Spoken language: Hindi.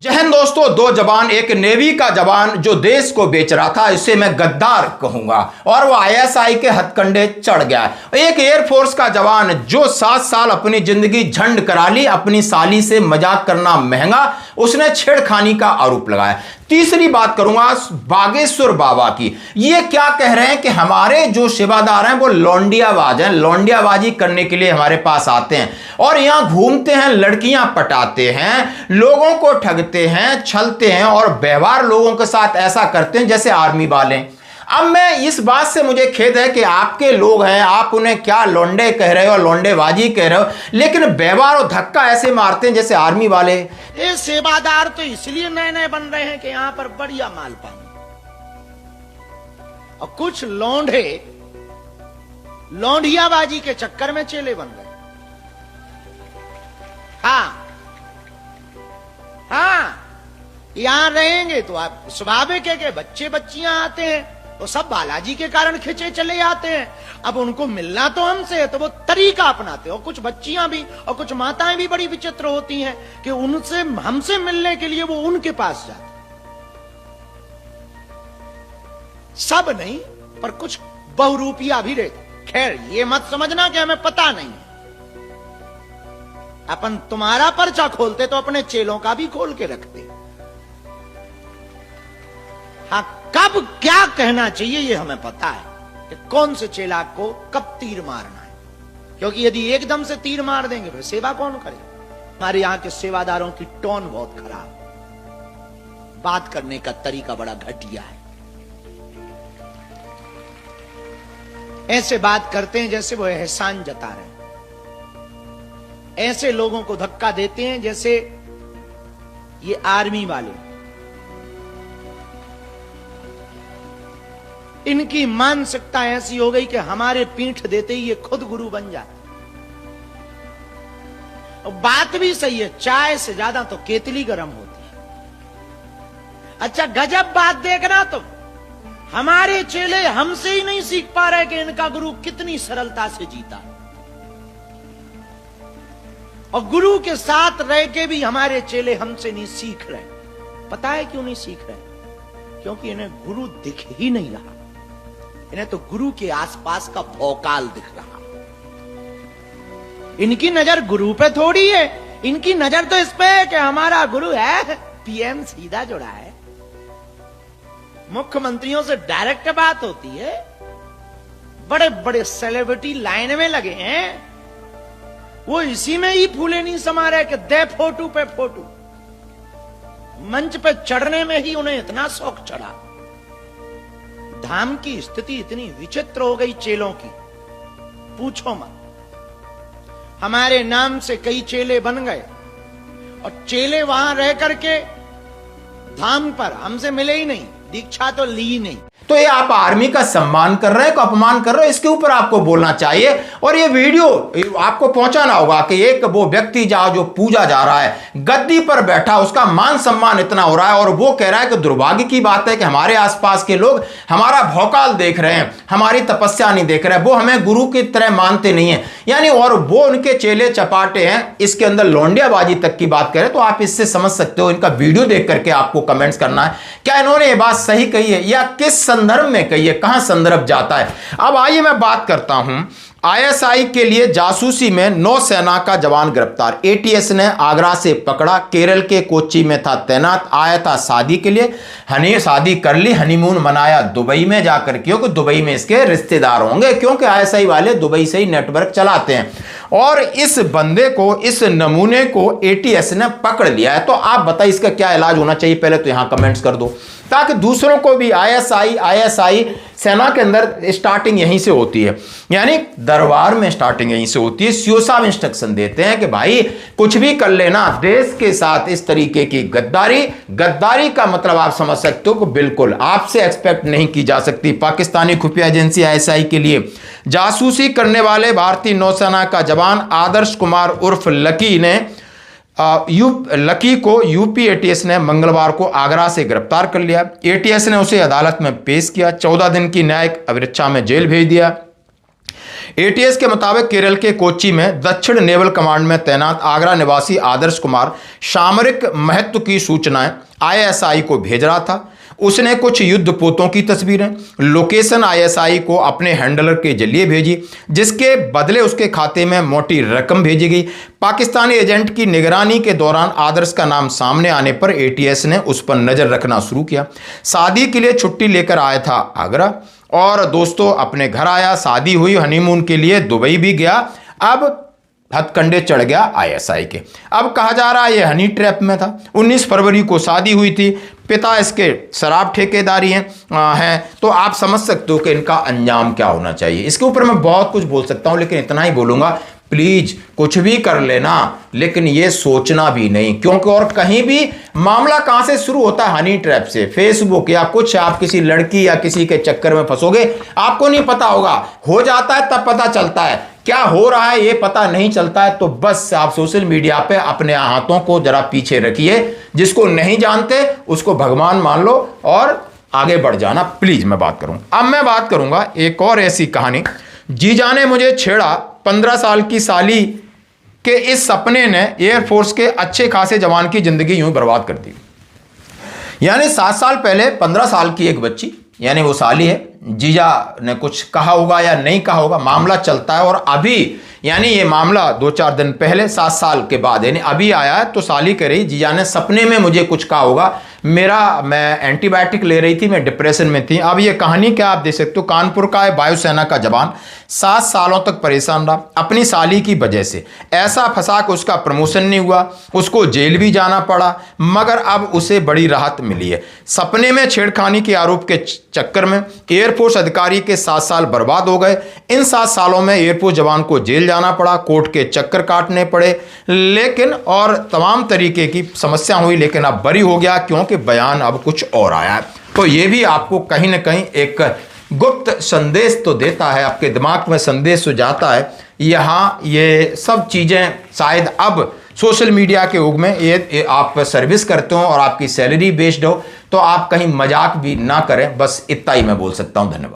जय हिंद दोस्तों, दो जवान, एक नेवी का जवान जो देश को बेच रहा था, इसे मैं गद्दार कहूंगा, और वो आईएसआई के हथकंडे चढ़ गया। एक एयरफोर्स का जवान जो 7 साल अपनी जिंदगी झंड करा ली, अपनी साली से मजाक करना महंगा, उसने छेड़खानी का आरोप लगाया। तीसरी बात करूंगा बागेश्वर बाबा की। ये क्या कह रहे हैं कि हमारे जो सेवादार हैं वो लौंडियाबाज हैं, लौंडियाबाजी करने के लिए हमारे पास आते हैं और यहां घूमते हैं, लड़कियां पटाते हैं, लोगों को ठगते हैं, छलते हैं और व्यवहार लोगों के साथ ऐसा करते हैं जैसे आर्मी वाले। अब मैं इस बात से मुझे खेद है कि आपके लोग हैं, आप उन्हें क्या लौंडे कह रहे हो, लौंडेबाजी कह रहे हो, लेकिन व्यवहार और धक्का ऐसे मारते हैं जैसे आर्मी वाले। ये सेवादार तो इसलिए नए नए बन रहे हैं कि यहां पर बढ़िया माल पानी, और कुछ लौंडे लौंडियाबाजी के चक्कर में चेले बन गए। हाँ, यहां रहेंगे तो आप स्वाभाविक है कि बच्चे बच्चियां आते हैं तो सब बालाजी के कारण खिंचे चले आते हैं। अब उनको मिलना तो हमसे है तो वो तरीका अपनाते हैं, और कुछ बच्चियां भी और कुछ माताएं भी बड़ी विचित्र होती हैं कि उनसे हमसे मिलने के लिए वो उनके पास जाते। सब नहीं पर कुछ बहुरूपिया भी रहते। खैर ये मत समझना कि हमें पता नहीं है, अपन तुम्हारा पर्चा खोलते तो अपने चेलों का भी खोल के रखते। हाँ, कब क्या कहना चाहिए ये हमें पता है कि कौन से चेला को कब तीर मारना है, क्योंकि यदि एकदम से तीर मार देंगे तो सेवा कौन करे। हमारे यहां के सेवादारों की टोन बहुत खराब, बात करने का तरीका बड़ा घटिया है। ऐसे बात करते हैं जैसे वो एहसान जता रहे हैं, ऐसे लोगों को धक्का देते हैं जैसे ये आर्मी वाले। इनकी मानसिकता ऐसी हो गई कि हमारे पीठ देते ही ये खुद गुरु बन जाते। और बात भी सही है, चाय से ज्यादा तो केतली गर्म होती है। अच्छा गजब बात देखना, तो हमारे चेले हमसे ही नहीं सीख पा रहे कि इनका गुरु कितनी सरलता से जीता, और गुरु के साथ रह के भी हमारे चेले हमसे नहीं सीख रहे। पता है क्यों नहीं सीख रहे? क्योंकि इन्हें गुरु दिख ही नहीं रहा, इन्हें तो गुरु के आसपास का भौकाल दिख रहा। इनकी नजर गुरु पे थोड़ी है, इनकी नजर तो इस पे है कि हमारा गुरु है पीएम सीधा जुड़ा है, मुख्यमंत्रियों से डायरेक्ट बात होती है, बड़े बड़े सेलिब्रिटी लाइन में लगे हैं, वो इसी में ही फूले नहीं समा रहे कि दे फोटो पे फोटो। मंच पे चढ़ने में ही उन्हें इतना शौक चढ़ा। धाम की स्थिति इतनी विचित्र हो गई चेलों की, पूछो मत। हमारे नाम से कई चेले बन गए, और चेले वहां रह करके धाम पर हमसे मिले ही नहीं, दीक्षा तो ली नहीं। तो ये आप आर्मी का सम्मान कर रहे हैं, अपमान कर रहे हो, इसके ऊपर आपको बोलना चाहिए। और ये वीडियो आपको पहुंचाना होगा कि एक वो व्यक्ति जो पूजा जा रहा है, गद्दी पर बैठा, उसका मान सम्मान इतना हो रहा है, और वो कह रहा है कि दुर्भाग्य की बात है कि हमारे आसपास के लोग हमारा भौकाल देख रहे हैं, हमारी तपस्या नहीं देख रहे हैं, वो हमें गुरु की तरह मानते नहीं है, यानी और वो उनके चेले चपाटे हैं। इसके अंदर लौंडियाबाजी तक की बात करें तो आप इससे समझ सकते हो। इनका वीडियो देख करके आपको कमेंट्स करना है, क्या इन्होंने ये बात सही कही है या किस संदर्भ में कही है, कहां संदर्भ जाता है। अब आइए मैं बात करता हूं आईएसआई के लिए जासूसी में नौसेना का जवान गिरफ्तार। एटीएस ने आगरा से पकड़ा, केरल के कोच्चि में था तैनात, आया था शादी के लिए, शादी कर ली, हनीमून मनाया दुबई में जाकर, क्योंकि दुबई में इसके रिश्तेदार होंगे, क्योंकि आईएसआई वाले दुबई से ही नेटवर्क चलाते हैं। और इस बंदे को, इस नमूने को एटीएस ने पकड़ लिया है। तो आप बताइए इसका क्या इलाज होना चाहिए, पहले तो यहां कमेंट्स कर दो, ताकि दूसरों को भी आईएसआई सेना के अंदर स्टार्टिंग यहीं से होती है, यानी दरबार में स्टार्टिंग यहीं से होती है। सीओ साहब इंस्ट्रक्शन देते हैं कि भाई कुछ भी कर लेना, देश के साथ इस तरीके की गद्दारी का मतलब आप समझ सकते हो कि बिल्कुल आपसे एक्सपेक्ट नहीं की जा सकती। पाकिस्तानी खुफिया एजेंसी आईएसआई के लिए जासूसी करने वाले भारतीय नौसेना का जवान आदर्श कुमार उर्फ लकी ने लकी को यूपी एटीएस ने मंगलवार को आगरा से गिरफ्तार कर लिया। एटीएस ने उसे अदालत में पेश किया, 14 दिन की न्यायिक अभिरक्षा में जेल भेज दिया। एटीएस के मुताबिक केरल के कोच्चि में दक्षिण नेवल कमांड में तैनात आगरा निवासी आदर्श कुमार सामरिक महत्व की सूचनाएं आईएसआई को भेज रहा था। उसने कुछ युद्ध पोतों की तस्वीरें लोकेशन आईएसआई को अपने हैंडलर के जरिए भेजी, जिसके बदले उसके खाते में मोटी रकम भेजी गई। पाकिस्तानी एजेंट की निगरानी के दौरान आदर्श का नाम सामने आने पर एटीएस ने उस पर नजर रखना शुरू किया। शादी के लिए छुट्टी लेकर आया था आगरा और दोस्तों अपने घर आया, शादी हुई, हनीमून के लिए दुबई भी गया। अब हथकंडे चढ़ गया आईएसआई के। अब कहा जा रहा है ये हनी ट्रैप में था। 19 फरवरी को शादी हुई थी, पिता इसके शराब ठेकेदारी हैं, तो आप समझ सकते हो कि इनका अंजाम क्या होना चाहिए। इसके ऊपर मैं बहुत कुछ बोल सकता हूं, लेकिन इतना ही बोलूंगा, प्लीज कुछ भी कर लेना लेकिन ये सोचना भी नहीं, क्योंकि और कहीं भी मामला कहां से शुरू होता है, हनी ट्रैप से। फेसबुक या कुछ आप किसी लड़की या किसी के चक्कर में फंसोगे, आपको नहीं पता होगा, हो जाता है तब पता चलता है, क्या हो रहा है ये पता नहीं चलता है। तो बस आप सोशल मीडिया पे अपने हाथों को जरा पीछे रखिए, जिसको नहीं जानते उसको भगवान मान लो और आगे बढ़ जाना। प्लीज मैं बात करूंगा, अब मैं बात करूंगा एक और ऐसी कहानी। जीजा ने मुझे छेड़ा, 15 साल की साली के इस सपने ने एयरफोर्स के अच्छे खासे जवान की जिंदगी यूं बर्बाद कर दी। यानी 7 साल पहले 15 साल की एक बच्ची, यानी वो साली है, जीजा ने कुछ कहा होगा या नहीं कहा होगा, मामला चलता है। और अभी यानी ये मामला 2-4 दिन पहले 7 साल के बाद यानी अभी आया है। तो साली कह रही जीजा ने सपने में मुझे कुछ कहा होगा, मैं एंटीबायोटिक ले रही थी, मैं डिप्रेशन में थी। अब ये कहानी क्या आप देख सकते हो, कानपुर का है वायुसेना का जवान, 7 सालों तक परेशान रहा अपनी साली की वजह से। ऐसा फंसा कि उसका प्रमोशन नहीं हुआ, उसको जेल भी जाना पड़ा, मगर अब उसे बड़ी राहत मिली है। सपने में छेड़खानी के आरोप के चक्कर में एयरफोर्स अधिकारी के 7 साल बर्बाद हो गए। इन 7 सालों में एयरफोर्स जवान को जेल जाना पड़ा, कोर्ट के चक्कर काटने पड़े, लेकिन और तमाम तरीके की समस्या हुई, लेकिन अब बरी हो गया क्योंकि बयान अब कुछ और आया है। तो ये भी आपको कहीं ना कहीं एक गुप्त संदेश तो देता है, आपके दिमाग में संदेश हो जाता है। यहाँ ये सब चीजें शायद अब सोशल मीडिया के युग में ये आप सर्विस करते हो और आपकी सैलरी बेस्ड हो, तो आप कहीं मजाक भी ना करें। बस इतना ही मैं बोल सकता हूं। धन्यवाद।